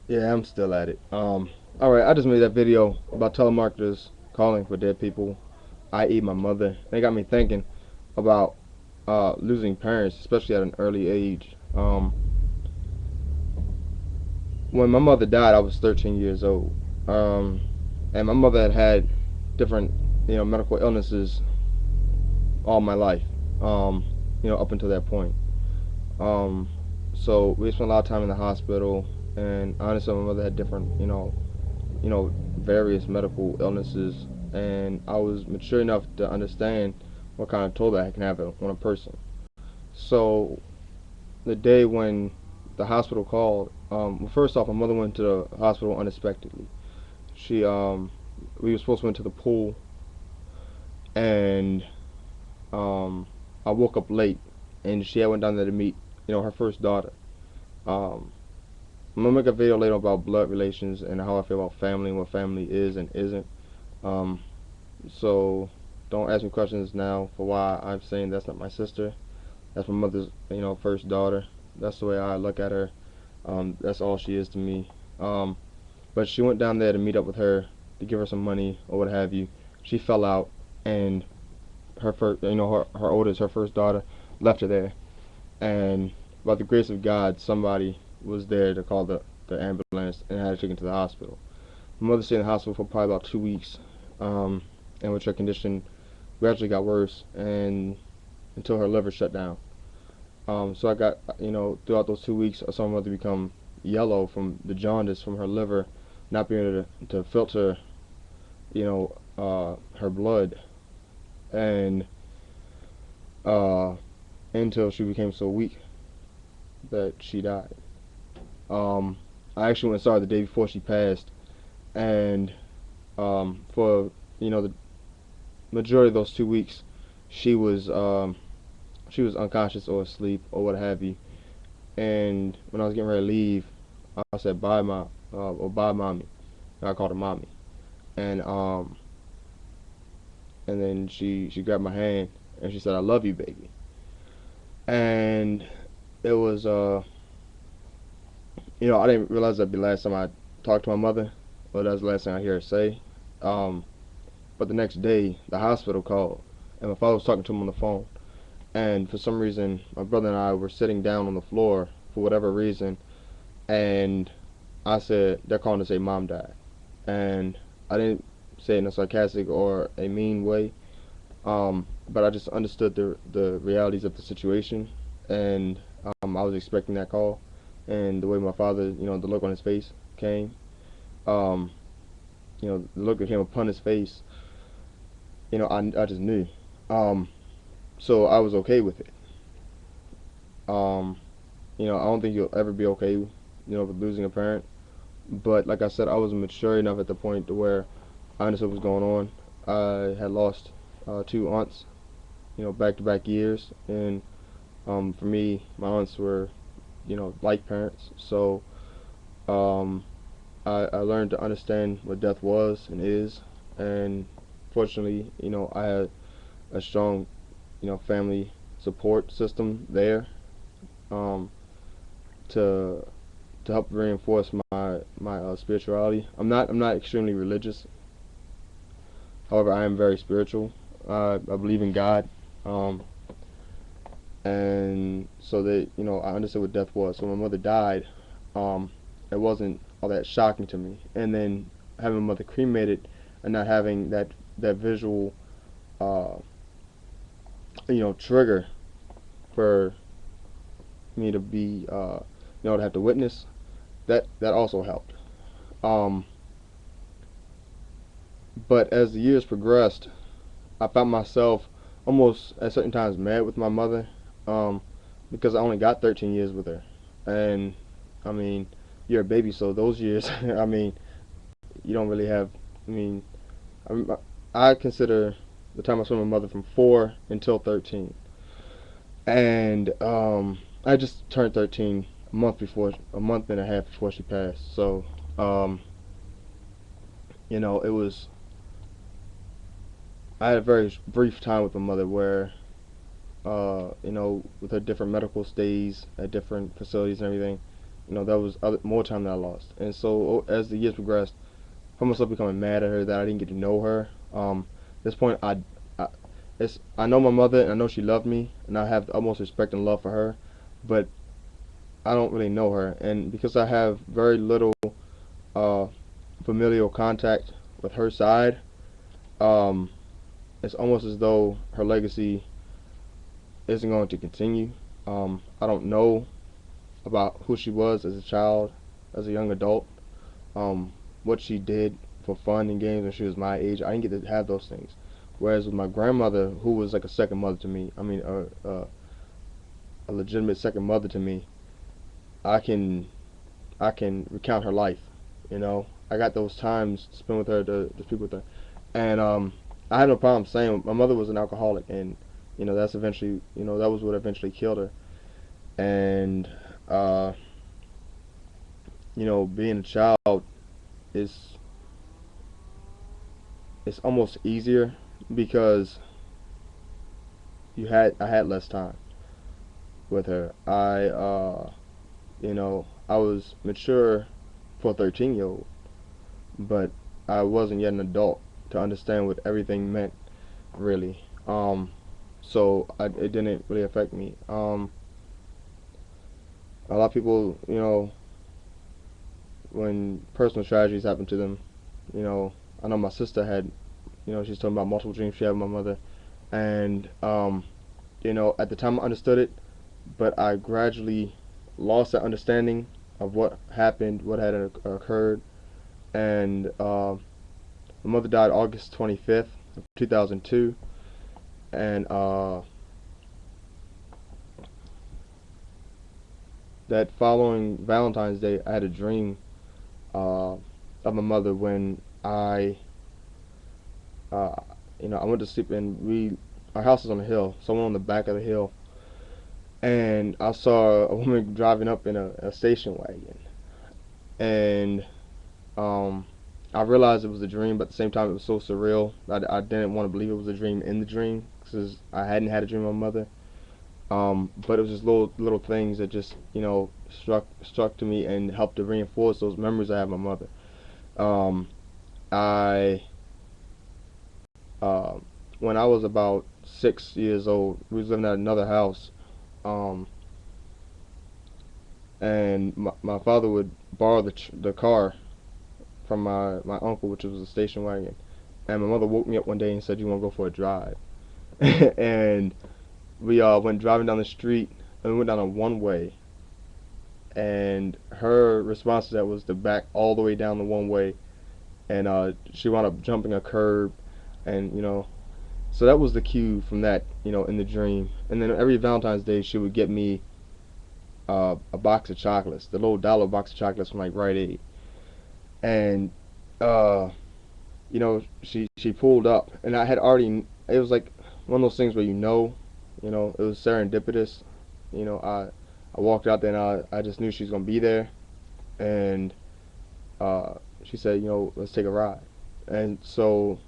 Yeah, I'm still at it. All right, I just made that video about telemarketers calling for dead people, i.e., my mother. And it got me thinking about losing parents, especially at an early age. When my mother died, I was 13 years old, um, and my mother had different, medical illnesses all my life, um, up until that point. Um, so we spent a lot of time in the hospital, and honestly, my mother had different, various medical illnesses, and I was mature enough to understand what kind of toll that can have on a person. So the day when the hospital called, well, first off, my mother went to the hospital unexpectedly. She, we were supposed to went to the pool, and um, I woke up late, and she had went down there to meet, her first daughter. Um, I'm gonna make a video later about blood relations and how I feel about family and what family is and isn't. Um, So don't ask me questions now for why I'm saying that's not my sister. That's my mother's, first daughter. That's the way I look at her. That's all she is to me. But she went down there to meet up with her to give her some money or what have you. She fell out, and her first, her oldest, her first daughter, left her there. And by the grace of God, somebody was there to call the ambulance and had her taken to the hospital. My mother stayed in the hospital for probably about 2 weeks, um, in which her condition gradually got worse and until her liver shut down. So I got, throughout those 2 weeks, I saw my mother become yellow from the jaundice from her liver not being able to filter, her blood, and uh, until she became so weak that she died. Um, I actually went and saw her the day before she passed, and for the majority of those 2 weeks, she was she was unconscious or asleep or what have you. And when I was getting ready to leave, I said bye, or bye, mommy. I called her mommy, and and then she grabbed my hand and she said, "I love you, baby." And it was I didn't realize that'd be the last time I talked to my mother, or that was the last thing I hear her say. Um, but the next day, the hospital called, and my father was talking to him on the phone. And for some reason, my brother and I were sitting down on the floor for whatever reason, and I said, "They're calling to say mom died." And I didn't say it in a sarcastic or a mean way, but I just understood the realities of the situation, and I was expecting that call, and the way my father, the look on his face came, um, the look that came upon his face, I just knew. Um, so I was okay with it. Um, I don't think you'll ever be okay, with losing a parent. But like I said, I was mature enough at the point to where I understood what was going on. I had lost two aunts, back to back years, and for me, my aunts were, like parents. So um, I learned to understand what death was and is, and fortunately, I had a strong, family support system there, um, to help reinforce my spirituality. I'm not extremely religious. However, I am very spiritual. I believe in God, um, and so that I understood what death was. So when my mother died, um, it wasn't all that shocking to me. And then having my mother cremated and not having that visual, uh, trigger for me to be, to have to witness that also helped. Um, but as the years progressed, I found myself almost at certain times mad with my mother, um, because I only got 13 years with her, and I mean, you're a baby, so those years, I mean, you don't really have. I mean, I consider the time I spent with my mother from 4 until 13, and I just turned 13 a month and a half before she passed. So, um, it was. I had a very brief time with my mother where with her different medical stays at different facilities and everything. that was more time that I lost. And so as the years progressed, I found myself becoming mad at her that I didn't get to know her. At this point, I I know my mother and I know she loved me and I have the utmost respect and love for her, but I don't really know her, and because I have very little uh, familial contact with her side, um, it's almost as though her legacy isn't going to continue. I don't know about who she was as a child, as a young adult, what she did for fun and games when she was my age. I didn't get to have those things. Whereas with my grandmother, who was like a second mother to me, I mean, a legitimate second mother to me, I can I can recount her life. I got those times to spend with her, to speak with her, and I had no problem saying my mother was an alcoholic, and that's eventually, that was what eventually killed her. And uh, being a child is it's almost easier because I had less time with her. I was mature for a 13-year-old, but I wasn't yet an adult to understand what everything meant, really. So it didn't really affect me. A lot of people, when personal tragedies happen to them, you know, I know my sister had, she's talking about multiple dreams she had with my mother, and at the time I understood it, but I gradually lost that understanding of what happened, what had occurred, and my mother died August 25th, 2002, and that following Valentine's Day, I had a dream of my mother when uh, I went to sleep and our house is on a hill, so I went on the back of the hill, and I saw a woman driving up in a station wagon, and um, I realized it was a dream, but at the same time it was so surreal. I didn't want to believe it was a dream in the dream because I hadn't had a dream of my mother. But it was just little things that just struck to me and helped to reinforce those memories I have of my mother. Um, I uh, when I was about 6 years old, we was living at another house, um, and my father would borrow the car from my uncle, which was a station wagon. And my mother woke me up one day and said, "You want to go for a drive?" And we went driving down the street, and we went down a one way. And her response to that was to back all the way down the one way, and she wound up jumping a curb, and so that was the cue from that, in the dream. And then every Valentine's Day, she would get me a box of chocolates, the little dollar box of chocolates from like Rite Aid, and uh, she pulled up, and I had already. It was like one of those things where it was serendipitous. I walked out there and I just knew she was gonna be there, and uh, she said, let's take a ride, and so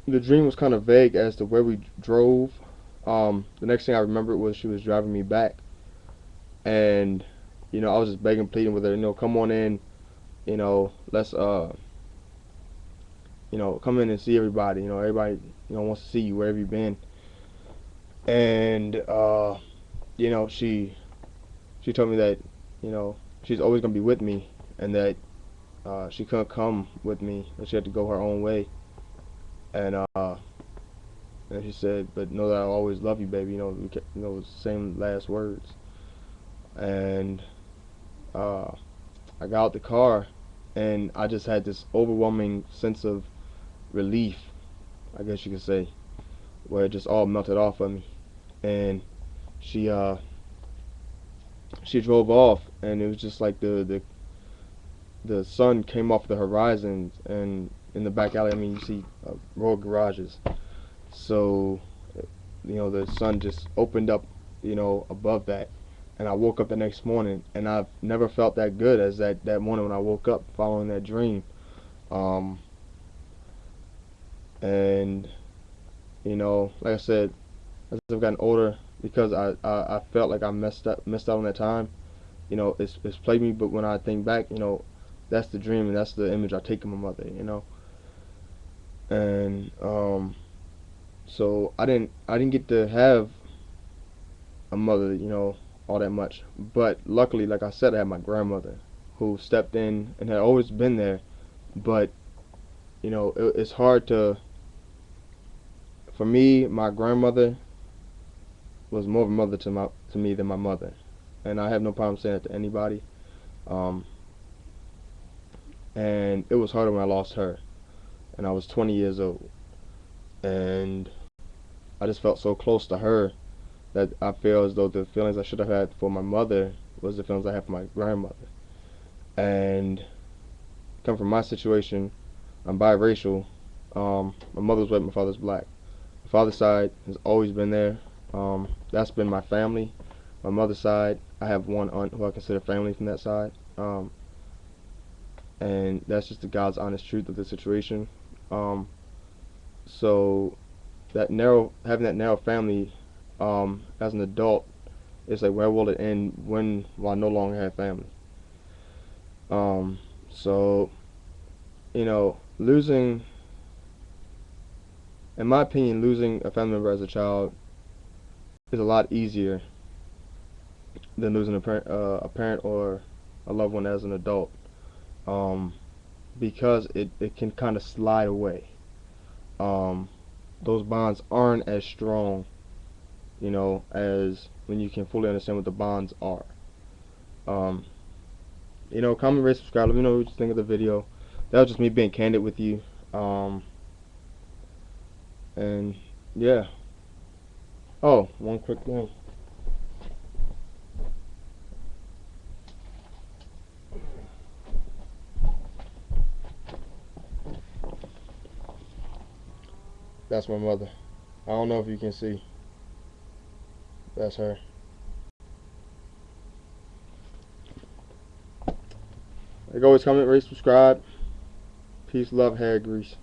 the dream was kind of vague as to where we drove. The next thing I remembered was she was driving me back, and I was just begging, pleading with her, come on in, let's come in and see everybody. Everybody, wants to see you wherever you've been. And she told me that, she's always gonna be with me, and that she couldn't come with me, that she had to go her own way. And she said, but know that I'll always love you, baby. We kept, same last words. And uh, I got out the car, and I just had this overwhelming sense of relief, I guess you could say, where it just all melted off of me. And she she drove off, and it was just like the sun came off the horizon, and in the back alley, I mean, you see row of garages. So the sun just opened up, above that, and I woke up the next morning, and I've never felt that good as that morning when I woke up following that dream. Um, and like I said, as I've gotten older, because I felt like I missed out on that time. it's plagued me. But when I think back, that's the dream and that's the image I take of my mother. And so I didn't get to have a mother, all that much. But luckily, like I said, I had my grandmother who stepped in and had always been there. But it's hard for me. My grandmother was more of a mother to me than my mother, and I have no problem saying that to anybody. Um, and it was harder when I lost her, and I was 20 years old, and I just felt so close to her that I feel as though the feelings I should have had for my mother was the feelings I had for my grandmother. And come from my situation, I'm biracial. My mother's white, my father's black. My father's side has always been there. That's been my family. My mother's side, I have one aunt who I consider family from that side. And that's just the God's honest truth of the situation. Um, so having that narrow family, as an adult, it's like, where will it end? When will I no longer have family? Um, so losing, in my opinion, losing a family member as a child is a lot easier than losing a parent or a loved one as an adult, um, because it can kind of slide away. Um, those bonds aren't as strong, as when you can fully understand what the bonds are. Um, comment, rate, subscribe. Let me know what you think of the video. That was just me being candid with you. And yeah. Oh, one quick thing. That's my mother. I don't know if you can see. That's her. Like always, comment, rate, subscribe. Peace, love, hair grease.